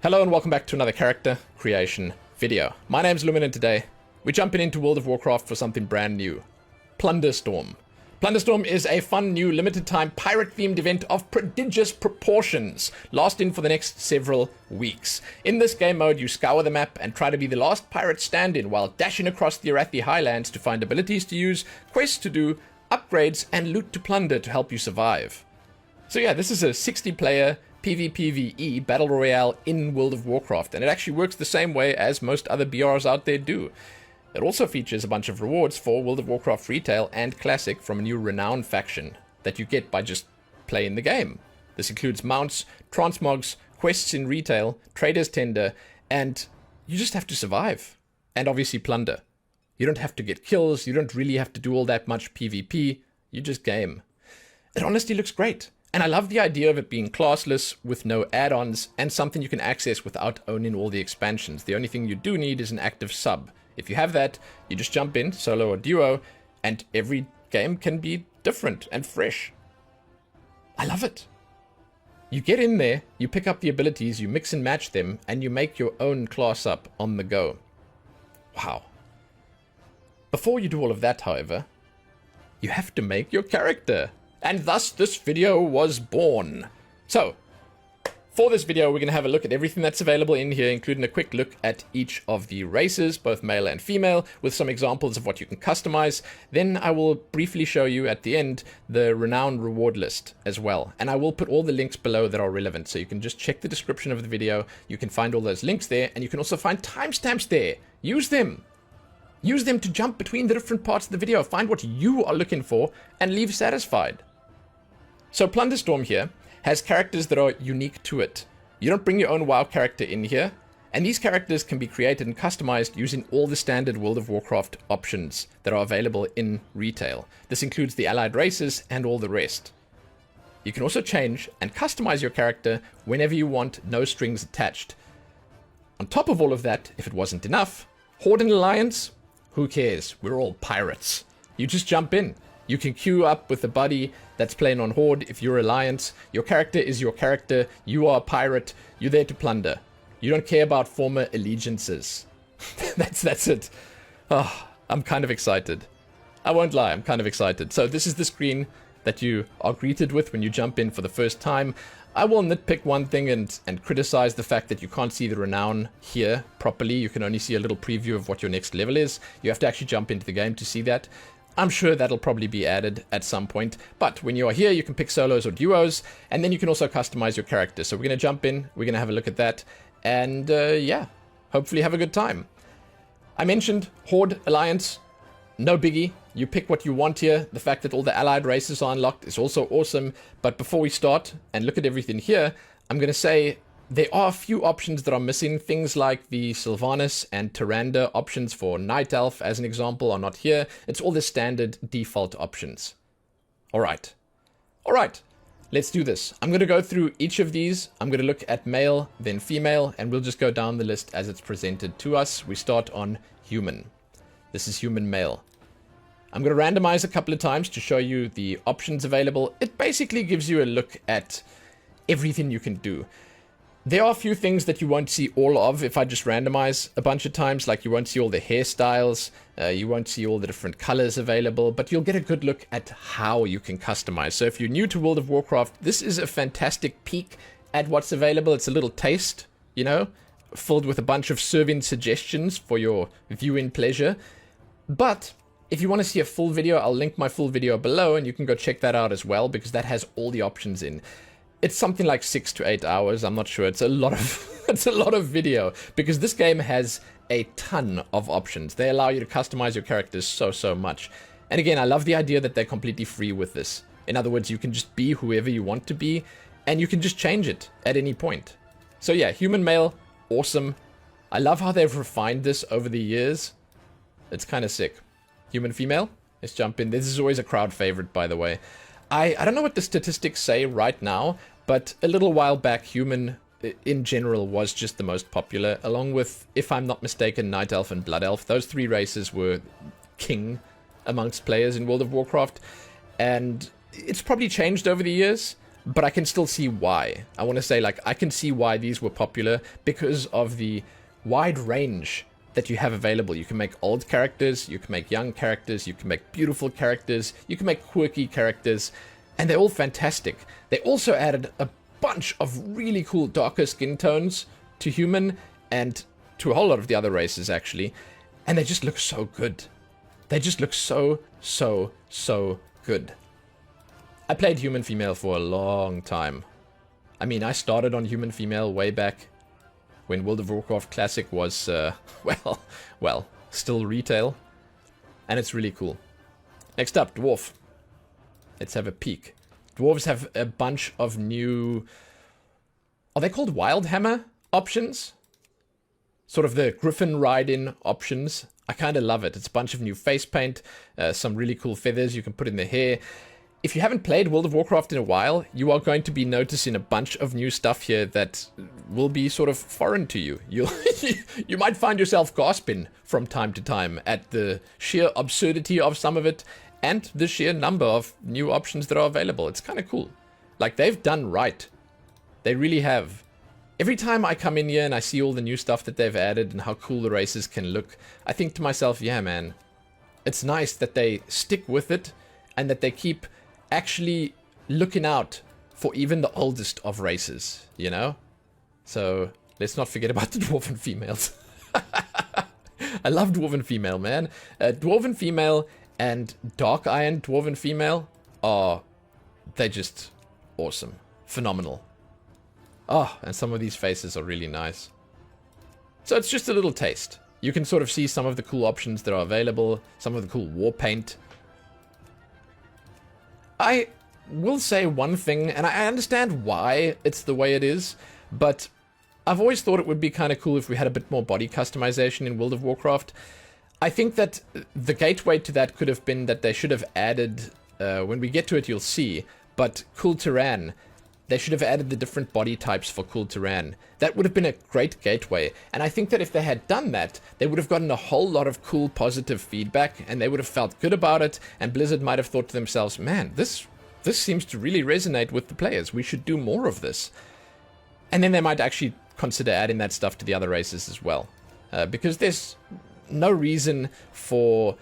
Hello and welcome back to another character creation video. My name's Lumin and today we're jumping into World of Warcraft for something brand new. Plunderstorm. Plunderstorm is a fun new limited time pirate themed event of prodigious proportions, lasting for the next several weeks. In this game mode you scour the map and try to be the last pirate stand-in while dashing across the Arathi Highlands to find abilities to use, quests to do, upgrades and loot to plunder to help you survive. So yeah, this is a 60 player PvPvE Battle Royale in World of Warcraft, and it actually works the same way as most other BRs out there do. It also features a bunch of rewards for World of Warcraft Retail and Classic from a new Renown faction that you get by just playing the game. This includes mounts, transmogs, quests in Retail, Trader's Tender, and you just have to survive. And obviously plunder. You don't have to get kills, you don't really have to do all that much PvP, you just game. It honestly looks great. And I love the idea of it being classless with no add-ons and something you can access without owning all the expansions. The only thing you do need is an active sub. If you have that, you just jump in, solo or duo, and every game can be different and fresh. I love it. You get in there, you pick up the abilities, you mix and match them, and you make your own class up on the go. Wow. Before you do all of that, however, you have to make your character. And thus this video was born. So, for this video we're going to have a look at everything that's available in here, including a quick look at each of the races, both male and female, with some examples of what you can customize. Then I will briefly show you at the end the Renown reward list as well. And I will put all the links below that are relevant, so you can just check the description of the video, you can find all those links there, and you can also find timestamps there. Use them! Use them to jump between the different parts of the video, find what you are looking for, and leave satisfied. So Plunderstorm here has characters that are unique to it. You don't bring your own WoW character in here, and these characters can be created and customized using all the standard World of Warcraft options that are available in Retail. This includes the allied races and all the rest. You can also change and customize your character whenever you want, no strings attached. On top of all of that, if it wasn't enough, Horde and Alliance, who cares? We're all pirates. You just jump in. You can queue up with a buddy that's playing on Horde if you're Alliance. Your character is your character. You are a pirate. You're there to plunder. You don't care about former allegiances. That's it. Oh, I'm kind of excited. I won't lie, I'm kind of excited. So this is the screen that you are greeted with when you jump in for the first time. I will nitpick one thing and criticize the fact that you can't see the Renown here properly. You can only see a little preview of what your next level is. You have to actually jump into the game to see that. I'm sure that'll probably be added at some point, but when you are here, you can pick solos or duos, and then you can also customize your character. So we're going to jump in, we're going to have a look at that, and yeah, hopefully have a good time. I mentioned Horde Alliance, no biggie. You pick what you want here. The fact that all the allied races are unlocked is also awesome, but before we start and look at everything here, I'm going to say there are a few options that are missing. Things like the Sylvanas and Tyrande options for Night Elf, as an example, are not here. It's all the standard default options. Alright, let's do this. I'm going to go through each of these. I'm going to look at male, then female, and we'll just go down the list as it's presented to us. We start on human. This is human male. I'm going to randomize a couple of times to show you the options available. It basically gives you a look at everything you can do. There are a few things that you won't see all of if I just randomize a bunch of times, like you won't see all the hairstyles, you won't see all the different colors available, but you'll get a good look at how you can customize. So if you're new to World of Warcraft, this is a fantastic peek at what's available. It's a little taste, you know, filled with a bunch of serving suggestions for your viewing pleasure. But if you want to see a full video, I'll link my full video below and you can go check that out as well, because that has all the options in. It's something like 6 to 8 hours, I'm not sure. It's a lot of it's a lot of video, because this game has a ton of options. They allow you to customize your characters so much. And again, I love the idea that they're completely free with this. In other words, you can just be whoever you want to be, and you can just change it at any point. So yeah, human male, awesome. I love how they've refined this over the years. It's kind of sick. Human female, let's jump in. This is always a crowd favorite, by the way. I don't know what the statistics say right now, but a little while back, human in general was just the most popular, along with, if I'm not mistaken, Night Elf and Blood Elf. Those three races were king amongst players in World of Warcraft, and it's probably changed over the years, but I can still see why. I want to say, like, I can see why these were popular because of the wide range that you have available. You can make old characters, you can make young characters, you can make beautiful characters, you can make quirky characters, and they're all fantastic. They also added a bunch of really cool darker skin tones to human and to a whole lot of the other races, actually, and they just look so good. They just look so good. I played human female for a long time. I mean, I started on human female way back when World of Warcraft Classic was, well, still retail. And it's really cool. Next up, Dwarf. Let's have a peek. Dwarves have a bunch of new... Are they called Wildhammer options? Sort of the Griffin ride-in options. I kind of love it. It's a bunch of new face paint, some really cool feathers you can put in the hair. If you haven't played World of Warcraft in a while, you are going to be noticing a bunch of new stuff here that will be sort of foreign to you. You might find yourself gasping from time to time at the sheer absurdity of some of it and the sheer number of new options that are available. It's kind of cool. Like, they've done right. They really have. Every time I come in here and I see all the new stuff that they've added and how cool the races can look, I think to myself, yeah, man, it's nice that they stick with it and that they keep actually looking out for even the oldest of races, you know? So let's not forget about the Dwarven females. I love Dwarven female, man. Dwarven female and Dark Iron Dwarven female are, they're just awesome. Phenomenal. Oh, and some of these faces are really nice. So it's just a little taste. You can sort of see some of the cool options that are available, some of the cool war paint. I will say one thing, and I understand why it's the way it is, but I've always thought it would be kind of cool if we had a bit more body customization in World of Warcraft. I think that the gateway to that could have been that they should have added, when we get to it you'll see, but Kul Tiran, they should have added the different body types for Kul Tiran. That would have been a great gateway, and I think that if they had done that, they would have gotten a whole lot of cool positive feedback, and they would have felt good about it, and Blizzard might have thought to themselves, man, this seems to really resonate with the players, we should do more of this. And then they might actually consider adding that stuff to the other races as well. Because there's no reason for,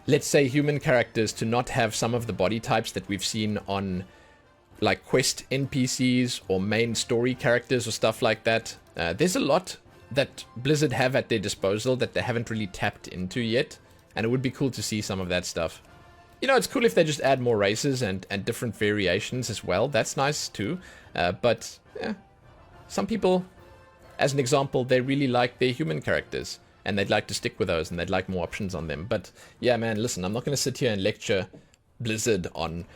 let's say, human characters to not have some of the body types that we've seen on like quest NPCs or main story characters or stuff like that. There's a lot that Blizzard have at their disposal that they haven't really tapped into yet, and it would be cool to see some of that stuff. You know, it's cool if they just add more races and different variations as well. That's nice too. But yeah, some people, as an example, they really like their human characters and they'd like to stick with those and they'd like more options on them. But yeah, man, listen, I'm not going to sit here and lecture Blizzard on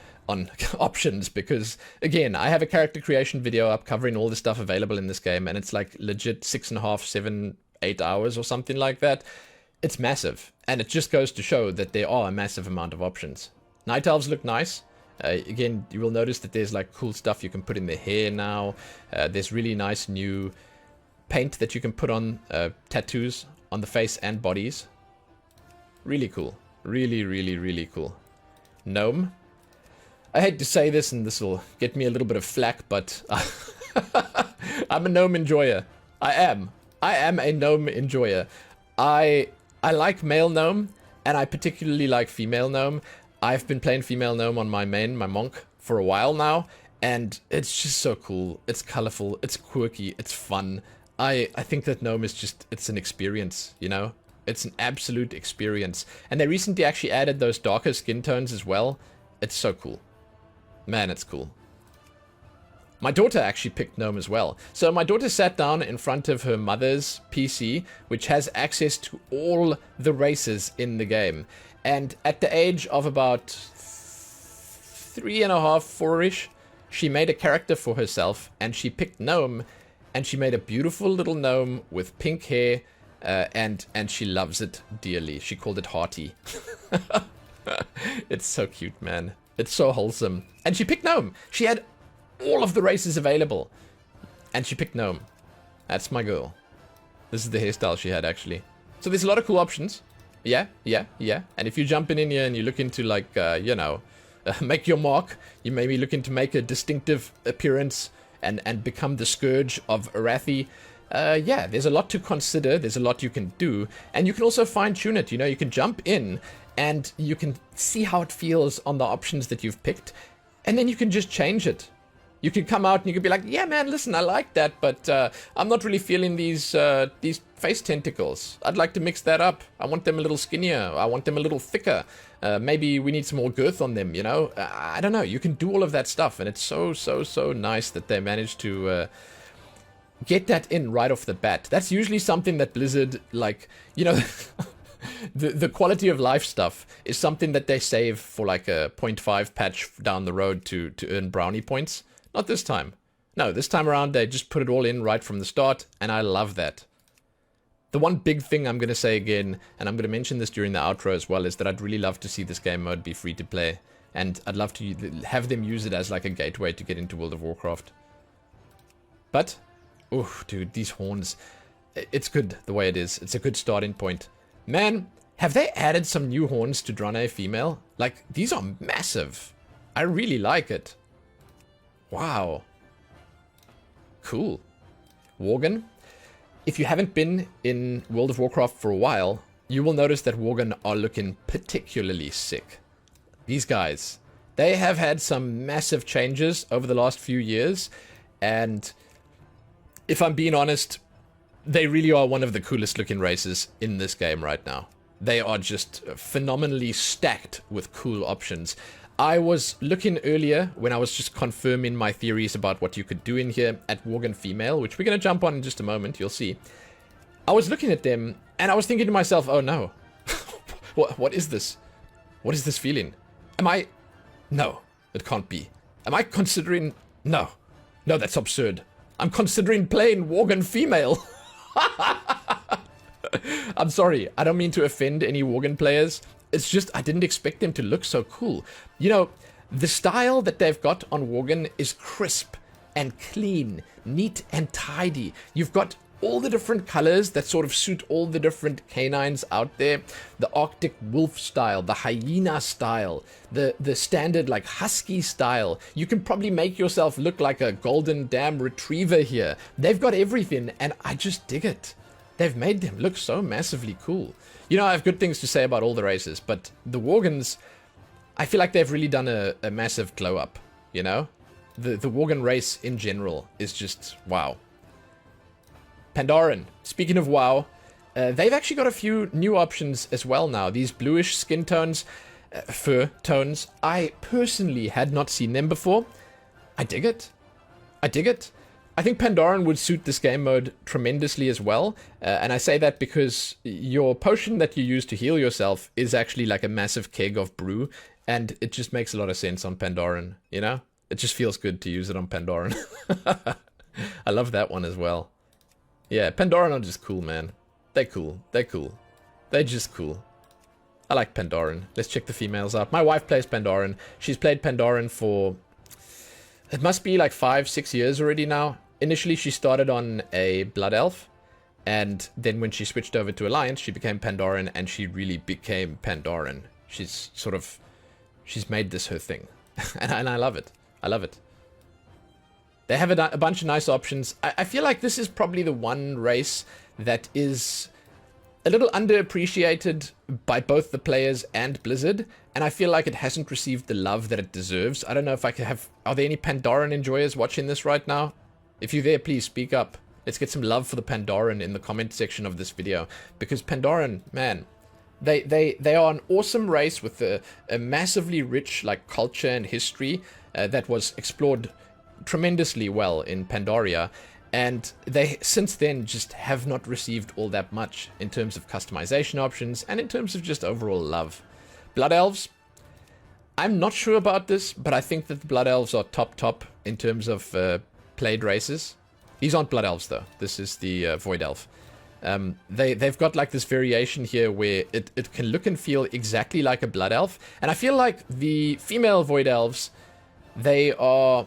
options because, again, I have a character creation video up covering all the stuff available in this game, and it's like legit 6.5, 7, 8 hours or something like that. It's massive, and it just goes to show that there are a massive amount of options. Night Elves look nice. Again, you will notice that there's like cool stuff you can put in the hair now. There's really nice new paint that you can put on tattoos on the face and bodies. Really cool. Really cool. Gnome. I hate to say this, and this will get me a little bit of flack, but I'm a gnome enjoyer. I am a gnome enjoyer. I like male gnome, and I particularly like female gnome. I've been playing female gnome on my main, my monk, for a while now, and it's just so cool. It's colorful, it's quirky, it's fun. I think that gnome is just, it's an experience, you know? It's an absolute experience. And they recently actually added those darker skin tones as well. It's so cool. Man, it's cool. My daughter actually picked Gnome as well. So my daughter sat down in front of her mother's PC, which has access to all the races in the game. And at the age of about 3.5, 4-ish, she made a character for herself, and she picked Gnome, and she made a beautiful little gnome with pink hair, and she loves it dearly. She called it Hearty. It's so cute, man. It's so wholesome. And she picked Gnome. She had all of the races available. And she picked Gnome. That's my girl. This is the hairstyle she had, actually. So there's a lot of cool options. Yeah. And if you jump in here and you look into, like, you know, make your mark. You may be looking to make a distinctive appearance and become the scourge of Arathi. Yeah, there's a lot to consider. There's a lot you can do. And you can also fine-tune it. You know, you can jump in and you can see how it feels on the options that you've picked. And then you can just change it. You can come out and you can be like, yeah, man, listen, I like that, but I'm not really feeling these face tentacles. I'd like to mix that up. I want them a little skinnier. I want them a little thicker. Maybe we need some more girth on them, you know? I don't know. You can do all of that stuff, and it's so nice that they managed to get that in right off the bat. That's usually something that Blizzard, like, you know... The quality of life stuff is something that they save for like a 0.5 patch down the road to earn brownie points. Not this time. No, this time around they just put it all in right from the start, and I love that. The one big thing I'm going to say again, and I'm going to mention this during the outro as well, is that I'd really love to see this game mode be free to play, and I'd love to have them use it as like a gateway to get into World of Warcraft. But, oh, dude, these horns, it's good the way it is. It's a good starting point. Man, have they added some new horns to Draenei female? Like, these are massive. I really like it. Wow. Cool. Worgen. If you haven't been in World of Warcraft for a while, you will notice that Worgen are looking particularly sick. These guys, they have had some massive changes over the last few years, and if I'm being honest, they really are one of the coolest looking races in this game right now. They are just phenomenally stacked with cool options. I was looking earlier when I was just confirming my theories about what you could do in here at Worgen female, which we're going to jump on in just a moment, you'll see. I was looking at them and I was thinking to myself, oh no, what is this? What is this feeling? Am I... No, it can't be. Am I considering... No, that's absurd. I'm considering playing Worgen female. I'm sorry, I don't mean to offend any Worgen players. It's just, I didn't expect them to look so cool. You know, the style that they've got on Worgen is crisp and clean, neat and tidy. You've got all the different colors that sort of suit all the different canines out there. The Arctic wolf style, the hyena style, the standard like husky style. You can probably make yourself look like a golden dam retriever here. They've got everything and I just dig it. They've made them look so massively cool. You know, I have good things to say about all the races, but the Worgens, I feel like they've really done a massive glow up, you know? The Worgen race in general is just wow. Pandaren, speaking of WoW, they've actually got a few new options as well now. These bluish skin tones, fur tones, I personally had not seen them before. I dig it. I dig it. I think Pandaren would suit this game mode tremendously as well. And I say that because your potion that you use to heal yourself is actually like a massive keg of brew. And it just makes a lot of sense on Pandaren, you know? It just feels good to use it on Pandaren. I love that one as well. Yeah, Pandaren are just cool, man. They're cool. They're cool. They're just cool. I like Pandaren. Let's check the females out. My wife plays Pandaren. She's played Pandaren for... It must be like 5-6 years already now. Initially, she started on a Blood Elf. And then when she switched over to Alliance, she became Pandaren. And she really became Pandaren. She's sort of... She's made this her thing. and I love it. I love it. They have a bunch of nice options. I feel like this is probably the one race that is a little underappreciated by both the players and Blizzard, and I feel like it hasn't received the love that it deserves. I don't know if I could have... Are there any Pandaren enjoyers watching this right now? If you're there, please speak up. Let's get some love for the Pandaren in the comment section of this video, because Pandaren, man, they are an awesome race with a massively rich like culture and history that was explored tremendously well in Pandaria, and they since then just have not received all that much in terms of customization options and in terms of just overall love. Blood Elves, I'm not sure about this, but I think that the Blood Elves are top in terms of played races. These aren't Blood Elves though, this is the Void Elf. They've got like this variation here where it can look and feel exactly like a Blood Elf, and I feel like the female Void Elves, they are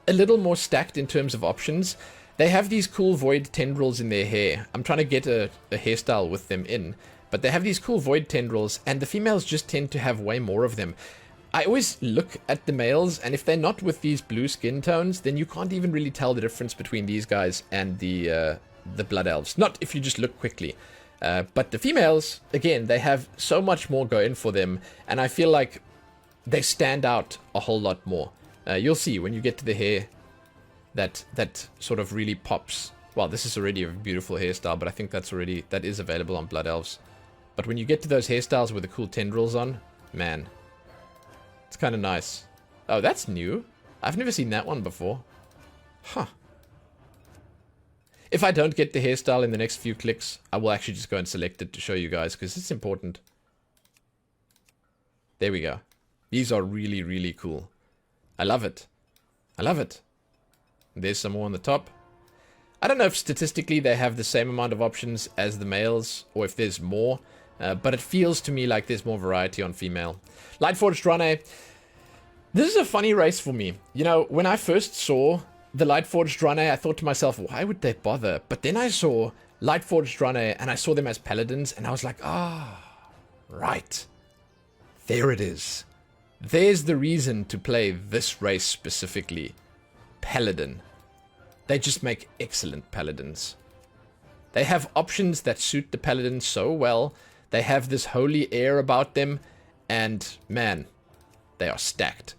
a little more stacked in terms of options. They have these cool void tendrils in their hair. I'm trying to get a hairstyle with them in, but they have these cool void tendrils, and the females just tend to have way more of them. I always look at the males, and if they're not with these blue skin tones, then you can't even really tell the difference between these guys and the blood elves. Not if you just look quickly. But the females, again, they have so much more going for them, and I feel like they stand out a whole lot more. You'll see when you get to the hair that sort of really pops. Well, this is already a beautiful hairstyle, but I think that is available on blood elves. But when you get to those hairstyles with the cool tendrils on, man, it's kind of nice. Oh, that's new. I've never seen that one before. Huh. If I don't get the hairstyle in the next few clicks, I will actually just go and select it to show you guys, because it's important. There we go. These are really, really cool. I love it. I love it. There's some more on the top. I don't know if statistically they have the same amount of options as the males, or if there's more, but it feels to me like there's more variety on female. Lightforged Draenei. This is a funny race for me. You know, when I first saw the Lightforged Draenei, I thought to myself, why would they bother? But then I saw Lightforged Draenei, and I saw them as paladins, and I was like, right. There it is. There's the reason to play this race specifically. Paladin. They just make excellent paladins. They have options that suit the paladin so well. They have this holy air about them, and man, they are stacked.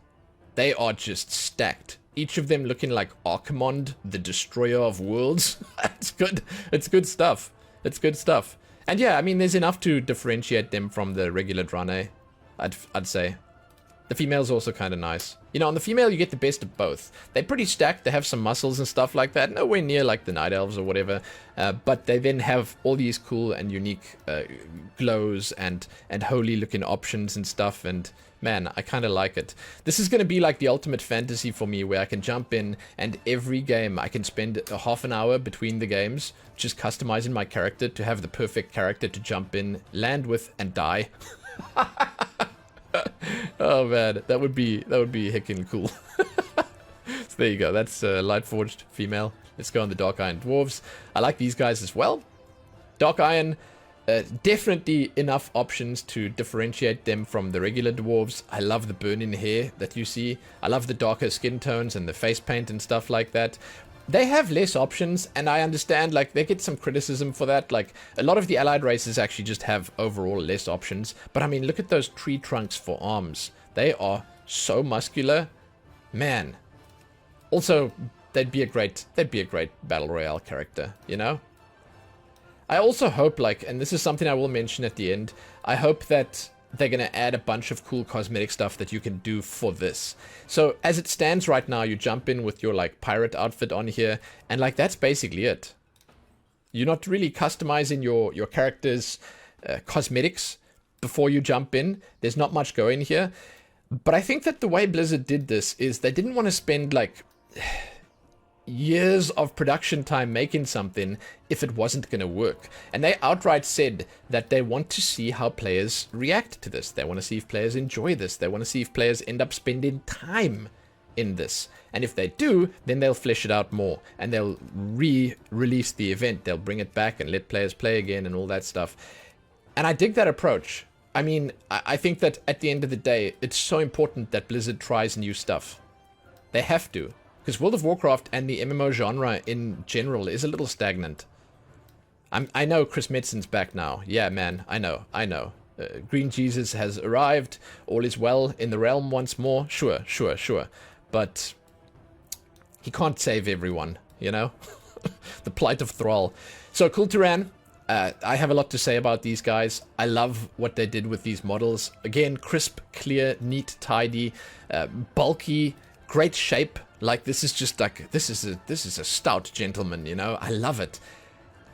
They are just stacked. Each of them looking like Archimond, the destroyer of worlds. It's good. It's good stuff. It's good stuff. And yeah, I mean, there's enough to differentiate them from the regular Draenei, I'd say. The female's also kind of nice. You know, on the female, you get the best of both. They're pretty stacked. They have some muscles and stuff like that. Nowhere near like the Night Elves or whatever. But they then have all these cool and unique glows and holy looking options and stuff. And man, I kind of like it. This is going to be like the ultimate fantasy for me, where I can jump in and every game I can spend a half an hour between the games just customizing my character to have the perfect character to jump in, land with, and die. Oh man, that would be heckin' cool. So there you go. That's Lightforged female. Let's go on the Dark Iron dwarves. I like these guys as well. Dark Iron, definitely enough options to differentiate them from the regular dwarves. I love the burning hair that you see. I love the darker skin tones and the face paint and stuff like that. They have less options, and I understand, like, they get some criticism for that. Like, a lot of the allied races actually just have overall less options. But I mean, look at those tree trunks for arms. They are so muscular. Man. Also, they'd be a great battle royale character, you know? I also hope, like, and this is something I will mention at the end, I hope that they're going to add a bunch of cool cosmetic stuff that you can do for this. So as it stands right now, you jump in with your like pirate outfit on here, and like that's basically it. You're not really customizing your character's cosmetics before you jump in. There's not much going here. But I think that the way Blizzard did this is they didn't want to spend like years of production time making something if it wasn't going to work. And they outright said that they want to see how players react to this. They want to see if players enjoy this. They want to see if players end up spending time in this. And if they do, then they'll flesh it out more. And they'll re-release the event. They'll bring it back and let players play again and all that stuff. And I dig that approach. I mean, I think that at the end of the day, it's so important that Blizzard tries new stuff. They have to. Because World of Warcraft and the MMO genre in general is a little stagnant. I know Chris Metzen's back now. Yeah, man, I know. Green Jesus has arrived. All is well in the realm once more. Sure. But he can't save everyone, you know? The plight of Thrall. So, Kul Tiran, I have a lot to say about these guys. I love what they did with these models. Again, crisp, clear, neat, tidy, bulky, great shape. Like, this is just like, this is a stout gentleman, you know? I love it.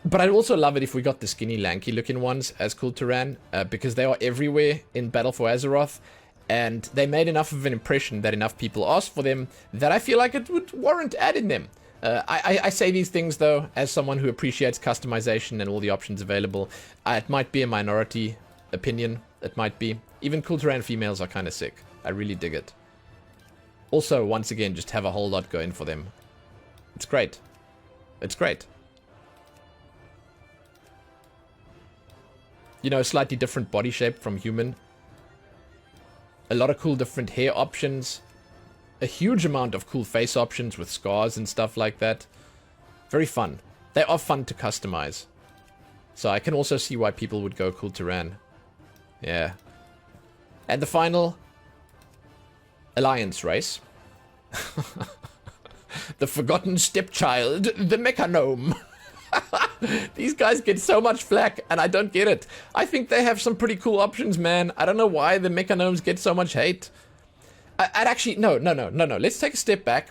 But I'd also love it if we got the skinny, lanky looking ones as Kul Tiran, because they are everywhere in Battle for Azeroth, and they made enough of an impression that enough people asked for them that I feel like it would warrant adding them. I say these things, though, as someone who appreciates customization and all the options available. It might be a minority opinion. It might be. Even Kul Tiran females are kind of sick. I really dig it. Also, once again, just have a whole lot going for them. It's great. It's great. You know, slightly different body shape from human. A lot of cool different hair options. A huge amount of cool face options with scars and stuff like that. Very fun. They are fun to customize. So I can also see why people would go Kul Tiran. Yeah. And the final alliance race. The forgotten stepchild, the Mechagnome. These guys get so much flack, and I don't get it. I think they have some pretty cool options, man. I don't know why the Mechagnomes get so much hate. I'd actually... No. Let's take a step back.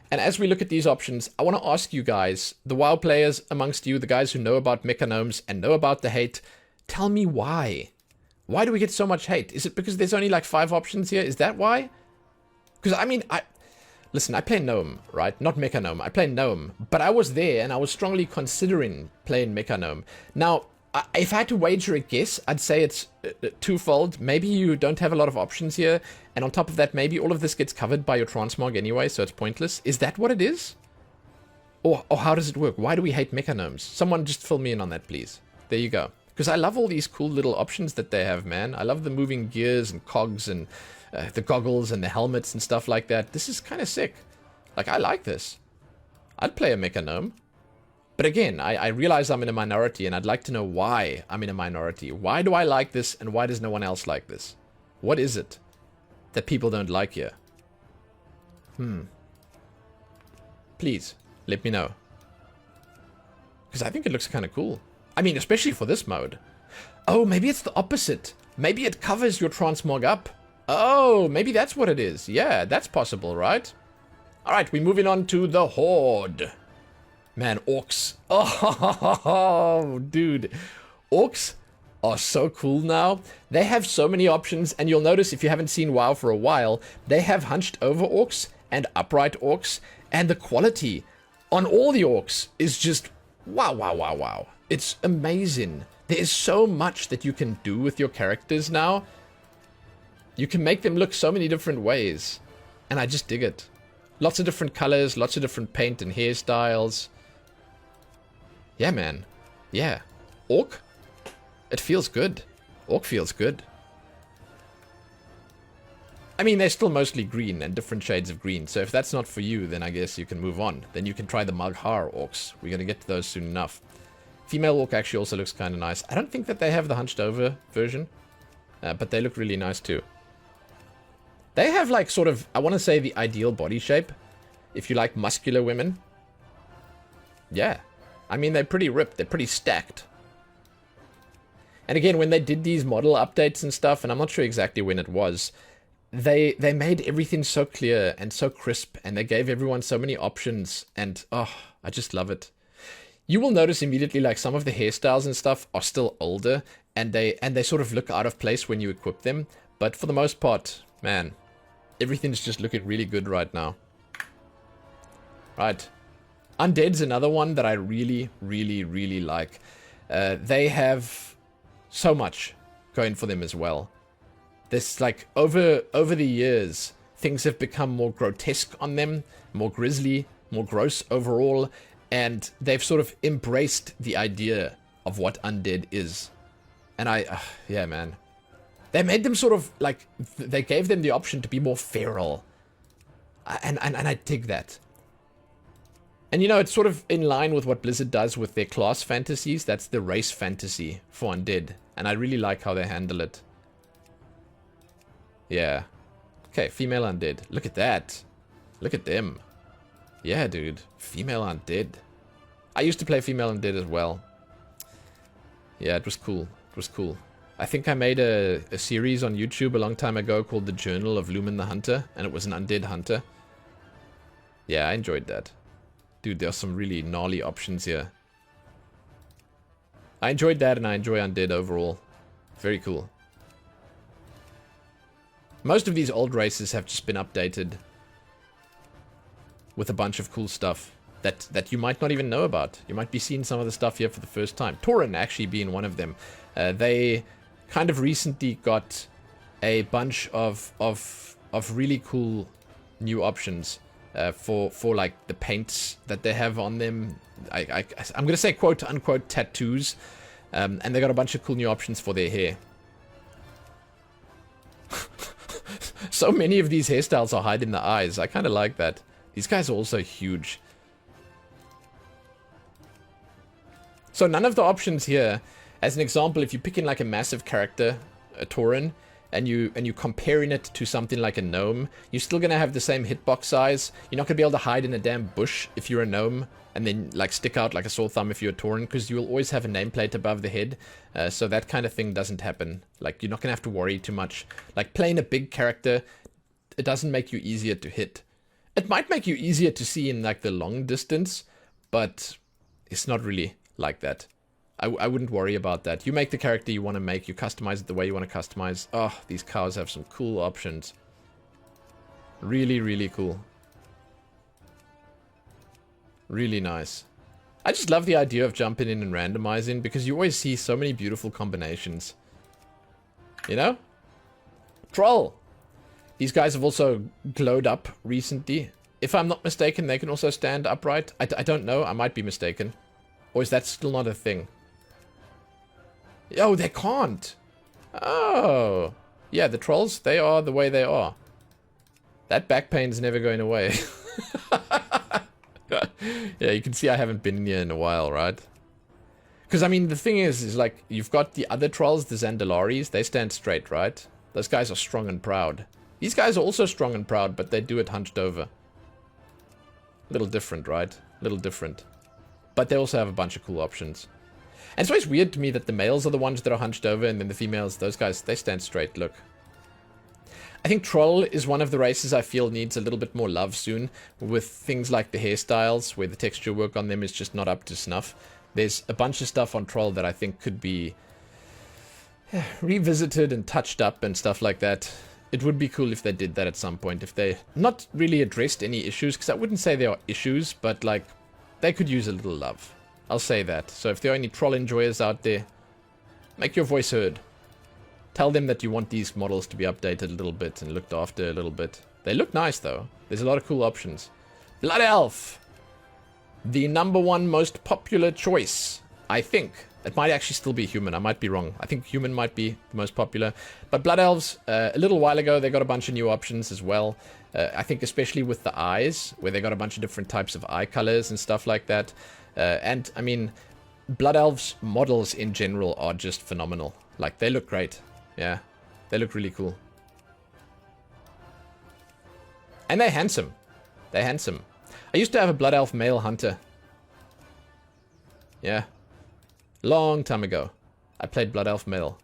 And as we look at these options, I want to ask you guys, the WoW players amongst you, the guys who know about Mechagnomes and know about the hate, tell me why. Why do we get so much hate? Is it because there's only like 5 options here? Is that why? Because, I mean, listen, I play Gnome, right? Not Mechagnome. I play Gnome. But I was there, and I was strongly considering playing Mechagnome. Now, if I had to wager a guess, I'd say it's twofold. Maybe you don't have a lot of options here, and on top of that, maybe all of this gets covered by your transmog anyway, so it's pointless. Is that what it is? Or how does it work? Why do we hate Mechagnomes? Someone just fill me in on that, please. There you go. Because I love all these cool little options that they have, man. I love the moving gears and cogs and the goggles and the helmets and stuff like that. This is kind of sick. Like, I like this. I'd play a Mechagnome. But again, I realize I'm in a minority, and I'd like to know why I'm in a minority. Why do I like this, and why does no one else like this? What is it that people don't like here? Please, let me know. Because I think it looks kind of cool. I mean, especially for this mode. Oh, maybe it's the opposite. Maybe it covers your transmog up. Oh, maybe that's what it is. Yeah, that's possible, right? Alright, we're moving on to the Horde. Man, orcs. Oh, dude. Orcs are so cool now. They have so many options, and you'll notice if you haven't seen WoW for a while, they have hunched over orcs and upright orcs, and the quality on all the orcs is just wow. It's amazing. There is so much that you can do with your characters now. You can make them look so many different ways, and I just dig it. Lots of different colors, lots of different paint and hairstyles. Yeah, man. Yeah. Orc? It feels good. Orc feels good. I mean, they're still mostly green and different shades of green, so if that's not for you, then I guess you can move on. Then you can try the Mag-har Orcs. We're going to get to those soon enough. Female Orc actually also looks kind of nice. I don't think that they have the hunched over version, but they look really nice too. They have like sort of, I want to say, the ideal body shape. If you like muscular women. Yeah. I mean, they're pretty ripped. They're pretty stacked. And again, when they did these model updates and stuff, and I'm not sure exactly when it was, they made everything so clear and so crisp, and they gave everyone so many options, and oh, I just love it. You will notice immediately, like, some of the hairstyles and stuff are still older, and they sort of look out of place when you equip them, but for the most part, man, everything's just looking really good right now. Right. Undead's another one that I really like. They have so much going for them as well. This, like, over the years, things have become more grotesque on them, more grisly, more gross overall, and they've sort of embraced the idea of what Undead is. And yeah, man. They made them sort of, like, they gave them the option to be more feral. And I dig that. And, you know, it's sort of in line with what Blizzard does with their class fantasies. That's the race fantasy for Undead. And I really like how they handle it. Yeah. Okay, female Undead. Look at that. Look at them. Yeah, dude. Female Undead. I used to play female Undead as well. Yeah, it was cool. It was cool. I think I made a series on YouTube a long time ago called The Journal of Lumen the Hunter. And it was an Undead hunter. Yeah, I enjoyed that. Dude, there are some really gnarly options here. I enjoyed that, and I enjoy Undead overall. Very cool. Most of these old races have just been updated with a bunch of cool stuff that you might not even know about. You might be seeing some of the stuff here for the first time. Tauren actually being one of them. They kind of recently got a bunch of really cool new options. For like the paints that they have on them. I'm gonna say quote unquote tattoos, and they got a bunch of cool new options for their hair. So many of these hairstyles are hiding the eyes. I kind of like that. These guys are also huge. So none of the options here, as an example, if you pick in like a massive character, a Tauren, and you comparing it to something like a gnome, you're still gonna have the same hitbox size. You're not gonna be able to hide in a damn bush if you're a gnome, and then like stick out like a sore thumb if you're a Tauren, because you will always have a nameplate above the head. So that kind of thing doesn't happen. Like, you're not gonna have to worry too much. Like, playing a big character, it doesn't make you easier to hit. It might make you easier to see in like the long distance, but it's not really like that. I wouldn't worry about that. You make the character you want to make. You customize it the way you want to customize. Oh, these cows have some cool options. Really, really cool. Really nice. I just love the idea of jumping in and randomizing, because you always see so many beautiful combinations. You know? Troll! These guys have also glowed up recently. If I'm not mistaken, they can also stand upright. I don't know. I might be mistaken. Or is that still not a thing? Oh, they can't. Oh. Yeah, the trolls, they are the way they are. That back pain's never going away. Yeah, you can see I haven't been here in a while, right? Because, I mean, the thing is like, you've got the other trolls, the Zandalaris, they stand straight, right? Those guys are strong and proud. These guys are also strong and proud, but they do it hunched over. Little different, right? Little different. But they also have a bunch of cool options. And it's always weird to me that the males are the ones that are hunched over, and then the females, those guys, they stand straight, look. I think Troll is one of the races I feel needs a little bit more love soon, with things like the hairstyles, where the texture work on them is just not up to snuff. There's a bunch of stuff on Troll that I think could be revisited and touched up and stuff like that. It would be cool if they did that at some point, if they not really addressed any issues, because I wouldn't say there are issues, but like, they could use a little love. I'll say that. So if there are any troll enjoyers out there, make your voice heard. Tell them that you want these models to be updated a little bit and looked after a little bit. They look nice though. There's a lot of cool options. Blood Elf! The #1 most popular choice, I think. It might actually still be human. I might be wrong. I think human might be the most popular. But Blood Elves, a little while ago, they got a bunch of new options as well. I think especially with the eyes, where they got a bunch of different types of eye colors and stuff like that. And, I mean, Blood Elves models in general are just phenomenal. Like, they look great. Yeah, they look really cool. And they're handsome. They're handsome. I used to have a Blood Elf male hunter. Yeah. Long time ago. I played Blood Elf male.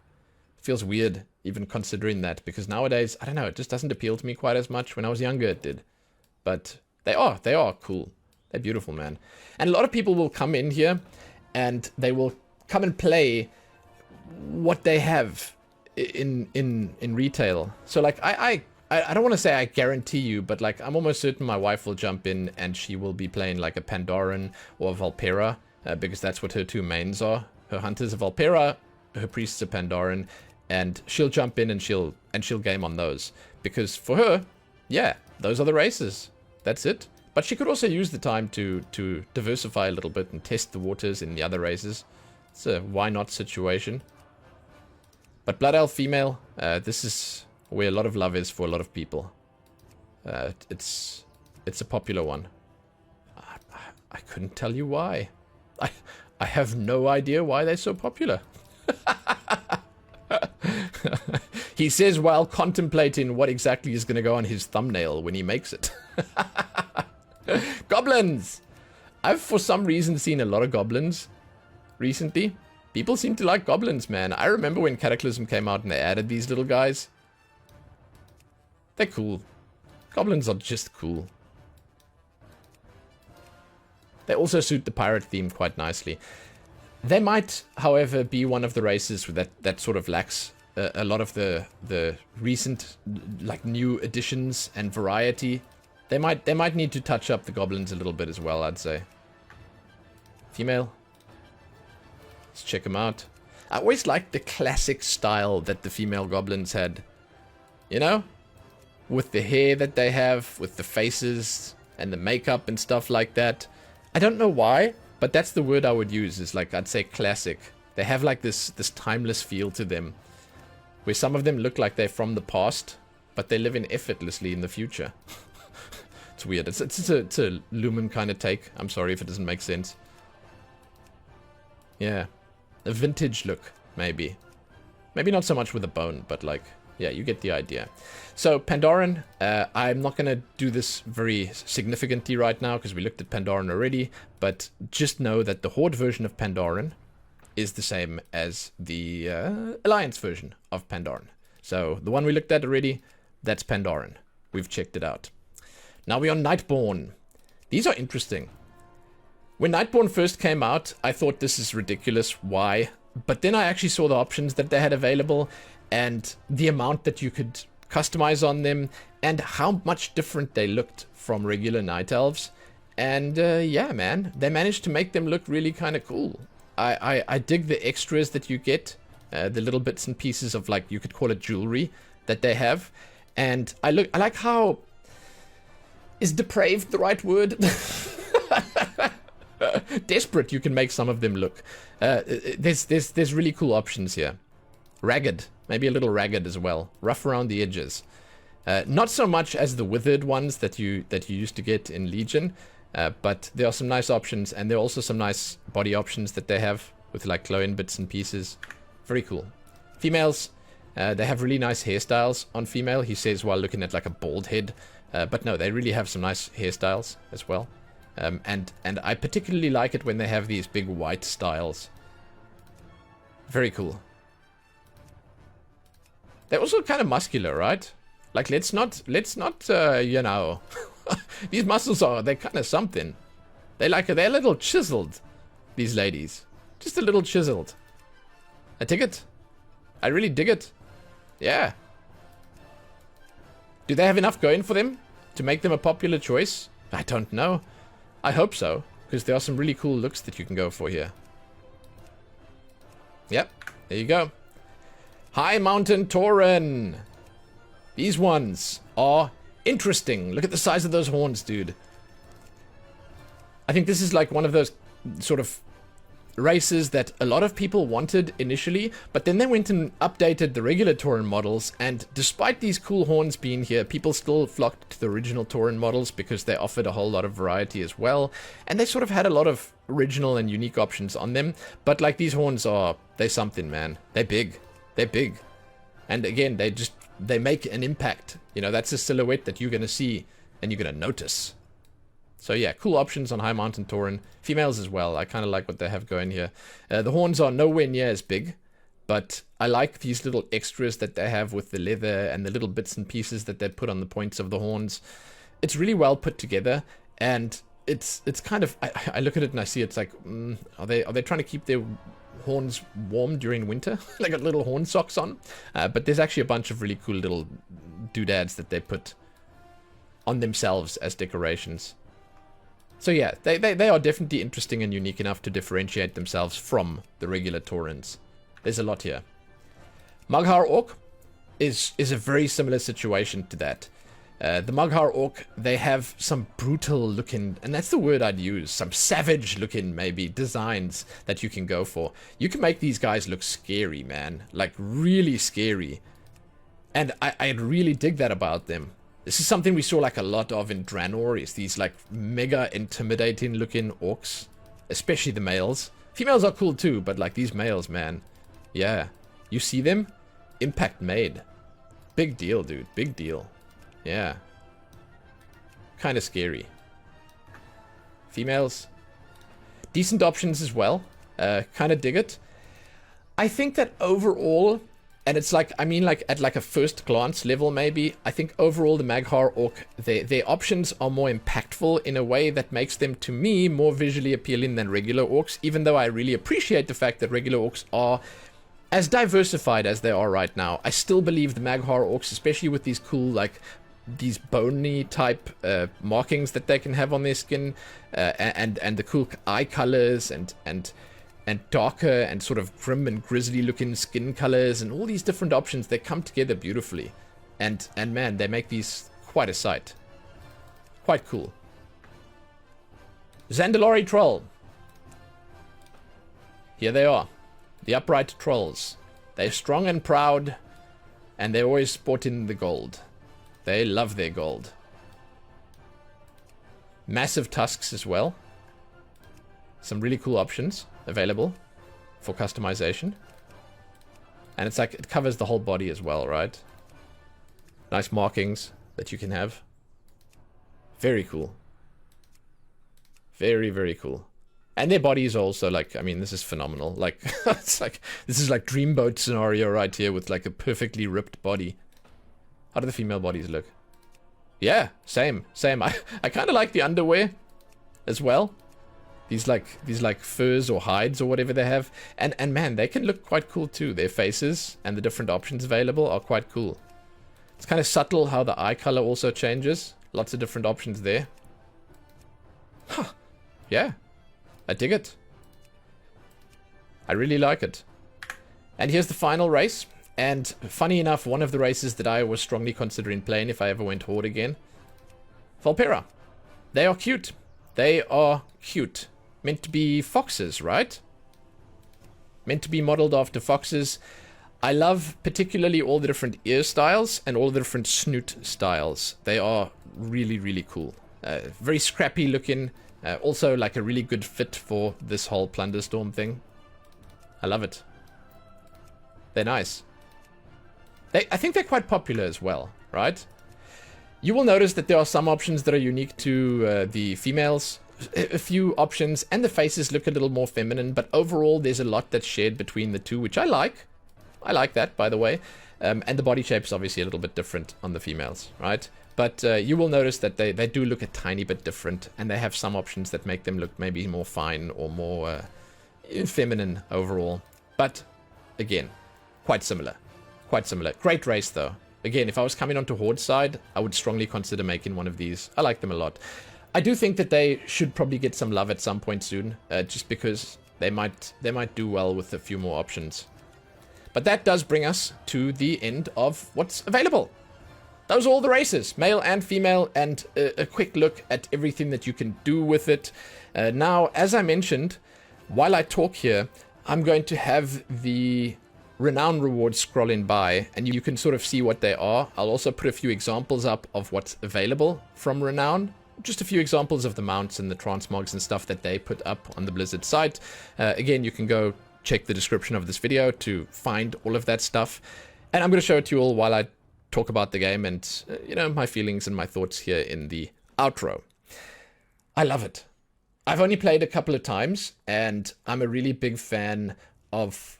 Feels weird even considering that, because nowadays, I don't know, it just doesn't appeal to me quite as much. When I was younger, it did. But they are cool. They're beautiful, man. And a lot of people will come in here and they will come and play what they have in retail. So like, I don't want to say I guarantee you, but like, I'm almost certain my wife will jump in and she will be playing like a Pandaren or a Vulpera, because that's what her two mains are. Her hunters are Vulpera, her priests are Pandaren, and she'll jump in and she'll game on those. Because for her, yeah, those are the races. That's it. But she could also use the time to diversify a little bit and test the waters in the other races. It's a why not situation. But Blood Elf female, this is where a lot of love is for a lot of people. It's a popular one. I couldn't tell you why. I have no idea why they're so popular. He says while contemplating what exactly is going to go on his thumbnail when he makes it. Goblins! I've for some reason seen a lot of goblins recently. People seem to like goblins, man. I remember when Cataclysm came out and they added these little guys. They're cool. Goblins are just cool. They also suit the pirate theme quite nicely. They might, however, be one of the races that sort of lacks a lot of the recent, like, new additions and variety. They might need to touch up the goblins a little bit as well, I'd say. Female. Let's check them out. I always liked the classic style that the female goblins had. You know? With the hair that they have, with the faces and the makeup and stuff like that. I don't know why, but that's the word I would use, is like, I'd say classic. They have like this timeless feel to them, where some of them look like they're from the past, but they live in effortlessly in the future. It's weird. It's a Lumen kind of take. I'm sorry if it doesn't make sense. Yeah. A vintage look, maybe. Maybe not so much with a bone, but like, yeah, you get the idea. So, Pandaren, I'm not going to do this very significantly right now, because we looked at Pandaren already, but just know that the Horde version of Pandaren is the same as the Alliance version of Pandaren. So, the one we looked at already, that's Pandaren. We've checked it out. Now we're on Nightborne. These are interesting. When Nightborne first came out, I thought this is ridiculous. Why? But then I actually saw the options that they had available and the amount that you could customize on them and how much different they looked from regular Night Elves. And yeah, man, they managed to make them look really kind of cool. I dig the extras that you get, the little bits and pieces of, like, you could call it jewelry that they have. And I like how... Is depraved the right word? Desperate you can make some of them look. There's really cool options here. Ragged, maybe a little ragged as well. Rough around the edges. Not so much as the withered ones that you used to get in Legion, but there are some nice options, and there are also some nice body options that they have with like glowing bits and pieces. Very cool. Females, they have really nice hairstyles on female, he says, while looking at like a bald head. But no, they really have some nice hairstyles as well. And I particularly like it when they have these big white styles. Very cool. They're also kind of muscular, right? Like, let's not, you know, these muscles they're kind of something. They're a little chiseled, these ladies. Just a little chiseled. I dig it. I really dig it. Yeah. Do they have enough going for them to make them a popular choice? I don't know. I hope so, because there are some really cool looks that you can go for here. Yep, there you go. Highmountain Tauren. These ones are interesting. Look at the size of those horns, dude. I think this is like one of those sort of races that a lot of people wanted initially, but then they went and updated the regular Tauren models, and despite these cool horns being here, people still flocked to the original Tauren models because they offered a whole lot of variety as well, and they sort of had a lot of original and unique options on them. But like, these horns they're something, man. They're big. They're big. And again, they make an impact. You know, that's a silhouette that you're going to see and you're going to notice. So yeah, cool options on Highmountain Tauren. Females as well. I kind of like what they have going here. The horns are nowhere near as big, but I like these little extras that they have with the leather and the little bits and pieces that they put on the points of the horns. It's really well put together, and it's kind of... I look at it and I see it's like, are they trying to keep their horns warm during winter? They got little horn socks on. But there's actually a bunch of really cool little doodads that they put on themselves as decorations. So yeah, they are definitely interesting and unique enough to differentiate themselves from the regular Taurens. There's a lot here. Mag-har Orc is a very similar situation to that. The Mag-har Orc, they have some brutal looking, and that's the word I'd use, some savage looking maybe designs that you can go for. You can make these guys look scary, man. Like, really scary. And I really dig that about them. This is something we saw like a lot of in Draenor, is these like mega intimidating looking orcs. Especially the males. Females are cool too, but like these males, man. Yeah. You see them? Impact made. Big deal, dude. Big deal. Yeah. Kind of scary. Females. Decent options as well. Kind of dig it. I think that overall... And it's like, I mean, like at like a first glance level, maybe. I think overall the Mag-har Orc, their options are more impactful in a way that makes them, to me, more visually appealing than regular orcs. Even though I really appreciate the fact that regular orcs are as diversified as they are right now. I still believe the Mag-har Orcs, especially with these cool, like, these bony type markings that they can have on their skin, and the cool eye colors and darker and sort of grim and grisly looking skin colors and all these different options, they come together beautifully. And man, they make these quite a sight. Quite cool. Zandalari Troll. Here they are. The upright trolls. They're strong and proud, and they're always sporting the gold. They love their gold. Massive tusks as well. Some really cool options available for customization. And it's like, it covers the whole body as well, right? Nice markings that you can have. Very cool. Very, very cool. And their bodies are also like, I mean, this is phenomenal. Like, it's like, this is like Dreamboat scenario right here with like a perfectly ripped body. How do the female bodies look? Yeah, same. I kind of like the underwear as well. These like furs or hides or whatever they have. And man, they can look quite cool too. Their faces and the different options available are quite cool. It's kind of subtle how the eye color also changes. Lots of different options there. Huh. Yeah. I dig it. I really like it. And here's the final race. And funny enough, one of the races that I was strongly considering playing if I ever went Horde again. Vulpera. They are cute. They are cute. Meant to be foxes, right? Meant to be modeled after foxes. I love particularly all the different ear styles and all the different snoot styles. They are really, really cool. Very scrappy looking. Also like a really good fit for this whole Plunderstorm thing. I love it. They're nice. I think they're quite popular as well, right? You will notice that there are some options that are unique to the females. A few options, and the faces look a little more feminine, but overall there's a lot that's shared between the two, which I like. I like that, by the way. And the body shape is obviously a little bit different on the females, right? But you will notice that they do look a tiny bit different, and they have some options that make them look maybe more fine or more feminine overall. But, again, quite similar. Quite similar. Great race, though. Again, if I was coming onto Horde side, I would strongly consider making one of these. I like them a lot. I do think that they should probably get some love at some point soon, just because they might do well with a few more options. But that does bring us to the end of what's available. Those are all the races, male and female, and a quick look at everything that you can do with it. Now, as I mentioned, while I talk here, I'm going to have the Renown rewards scrolling by, and you can sort of see what they are. I'll also put a few examples up of what's available from Renown. Just a few examples of the mounts and the transmogs and stuff that they put up on the Blizzard site. Again, you can go check the description of this video to find all of that stuff. And I'm going to show it to you all while I talk about the game and, you know, my feelings and my thoughts here in the outro. I love it. I've only played a couple of times, and I'm a really big fan of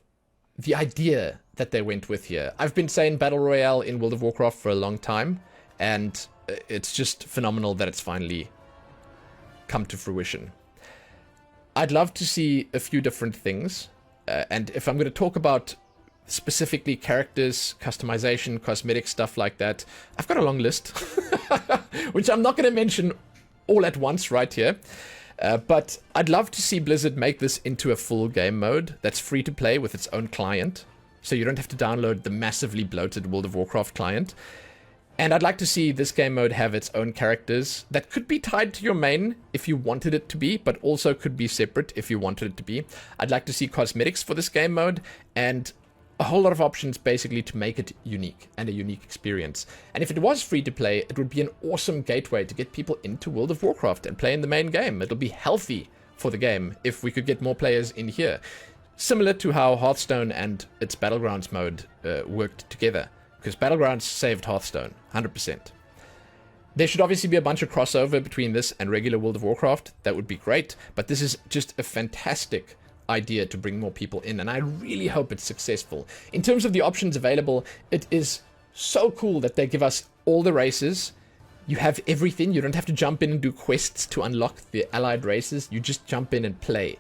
the idea that they went with here. I've been saying Battle Royale in World of Warcraft for a long time, and it's just phenomenal that it's finally come to fruition. I'd love to see a few different things, and if I'm going to talk about specifically characters, customization, cosmetic stuff like that, I've got a long list, which I'm not going to mention all at once right here. But I'd love to see Blizzard make this into a full game mode that's free to play with its own client, so you don't have to download the massively bloated World of Warcraft client. And I'd like to see this game mode have its own characters that could be tied to your main if you wanted it to be, but also could be separate if you wanted it to be. I'd like to see cosmetics for this game mode, and a whole lot of options basically to make it unique and a unique experience. And if it was free to play, it would be an awesome gateway to get people into World of Warcraft and play in the main game. It'll be healthy for the game if we could get more players in here. Similar to how Hearthstone and its Battlegrounds mode worked together. Because Battlegrounds saved Hearthstone, 100%. There should obviously be a bunch of crossover between this and regular World of Warcraft. That would be great. But this is just a fantastic idea to bring more people in, and I really hope it's successful. In terms of the options available, it is so cool that they give us all the races. You have everything. You don't have to jump in and do quests to unlock the allied races. You just jump in and play.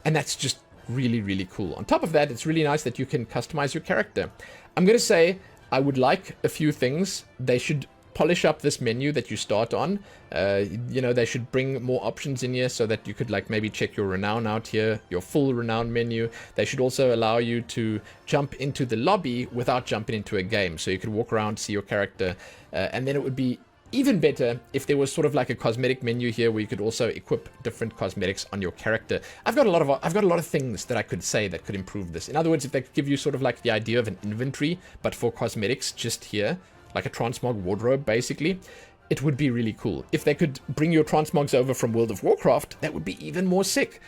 And that's just really, really cool. On top of that, it's really nice that you can customize your character. I'm going to say I would like a few things. They should polish up this menu that you start on. You know, they should bring more options in here so that you could like maybe check your Renown out here, your full Renown menu. They should also allow you to jump into the lobby without jumping into a game. So you could walk around, see your character, and then it would be even better if there was sort of like a cosmetic menu here where you could also equip different cosmetics on your character. I've got a lot of things that I could say that could improve this. In other words, if they could give you sort of like the idea of an inventory, but for cosmetics just here, like a transmog wardrobe, basically, it would be really cool. If they could bring your transmogs over from World of Warcraft, that would be even more sick.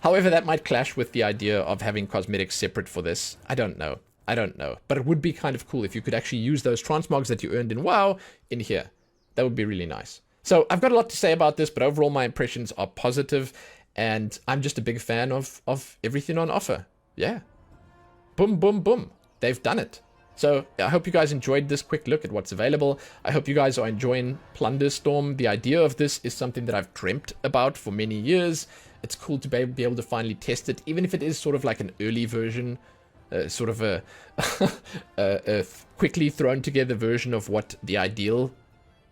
However, that might clash with the idea of having cosmetics separate for this. I don't know. But it would be kind of cool if you could actually use those transmogs that you earned in WoW in here. That would be really nice. So I've got a lot to say about this, but overall my impressions are positive, and I'm just a big fan of everything on offer. Yeah. Boom, boom, boom. They've done it. So I hope you guys enjoyed this quick look at what's available. I hope you guys are enjoying Plunderstorm. The idea of this is something that I've dreamt about for many years. It's cool to be able to finally test it, even if it is sort of like an early version, sort of a, a quickly thrown together version of what the ideal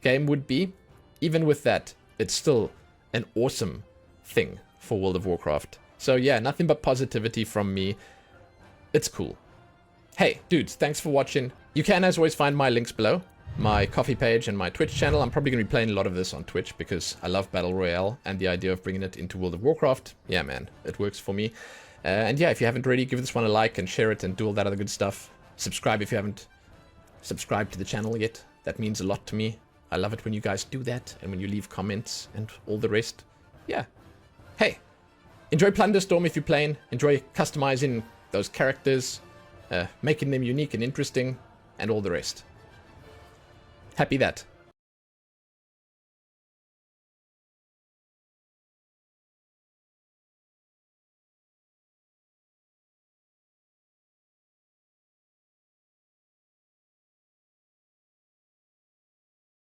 game would be. Even with that, it's still an awesome thing for World of Warcraft. So yeah, nothing but positivity from me. It's cool. Hey, dudes, thanks for watching. You can, as always, find my links below. My coffee page and my Twitch channel. I'm probably going to be playing a lot of this on Twitch because I love Battle Royale and the idea of bringing it into World of Warcraft. Yeah, man, it works for me. And yeah, if you haven't already, give this one a like and share it and do all that other good stuff. Subscribe if you haven't subscribed to the channel yet. That means a lot to me. I love it when you guys do that and when you leave comments and all the rest. Yeah. Hey, enjoy Plunderstorm if you're playing. Enjoy customizing those characters, making them unique and interesting, and all the rest. Happy that.